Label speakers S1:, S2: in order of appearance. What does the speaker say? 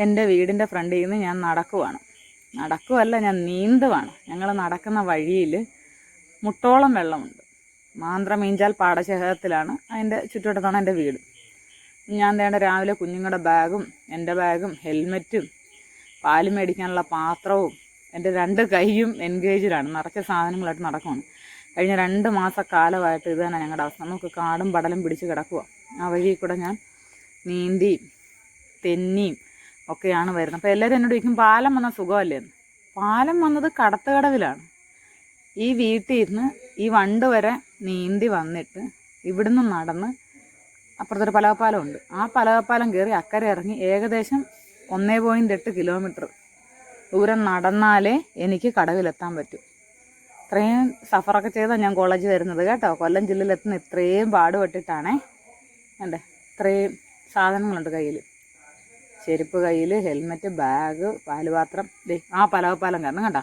S1: എൻ്റെ വീടിൻ്റെ ഫ്രണ്ടിൽ നിന്ന് ഞാൻ നടക്കുവല്ല, ഞാൻ നീന്തുവാണ്. ഞങ്ങൾ നടക്കുന്ന വഴിയിൽ മുട്ടോളം വെള്ളമുണ്ട്. മാന്ത്രമീഞ്ചാൽ പാടശേഖരത്തിലാണ്, അതിൻ്റെ ചുറ്റുവട്ടത്താണ് എൻ്റെ വീട്. ഞാൻ വേണ്ട രാവിലെ കുഞ്ഞുങ്ങളുടെ ബാഗും എൻ്റെ ബാഗും ഹെൽമെറ്റും പാല് മേടിക്കാനുള്ള പാത്രവും എൻ്റെ 2 കൈയും എൻഗേജിലാണ്, നിറച്ച സാധനങ്ങളായിട്ട് നടക്കുവാണ്. കഴിഞ്ഞ 2 മാസക്കാലമായിട്ട് ഇത് തന്നെ ഞങ്ങളുടെ അവസ്ഥ. നമുക്ക് കാടും പടലും പിടിച്ച് കിടക്കുക. ആ വഴി കൂടെ ഞാൻ നീന്തിയും തെന്നിയും ഒക്കെയാണ് വരുന്നത്. അപ്പോൾ എല്ലാവരും എന്നോട് ചോദിക്കും, പാലം വന്ന സുഖമല്ലേന്ന്. പാലം വന്നത് കടത്തുകടവിലാണ്. ഈ വീട്ടിൽ നിന്ന് ഈ വണ്ട് വരെ നീന്തി വന്നിട്ട് ഇവിടുന്ന് നടന്ന് അപ്പുറത്തൊരു പലകപ്പാലമുണ്ട്. ആ പലകപ്പാലം കയറി അക്കരെ ഇറങ്ങി ഏകദേശം 1.8 കിലോമീറ്റർ ദൂരം നടന്നാലേ എനിക്ക് കടവിലെത്താൻ പറ്റും. ഇത്രയും സഫറൊക്കെ ചെയ്താൽ ഞാൻ കോളേജ് വരുന്നത് കേട്ടോ. കൊല്ലം ജില്ലയിലെത്തുന്ന ഇത്രയും പാടുപെട്ടിട്ടാണേ. അല്ലേ, ഇത്രയും സാധനങ്ങളുണ്ട് കയ്യിൽ. ചെരുപ്പ് കയ്യിൽ, ഹെൽമെറ്റ്, ബാഗ്, പാലുപാത്രം. ആ പലകപ്പാലം കാരണം കണ്ട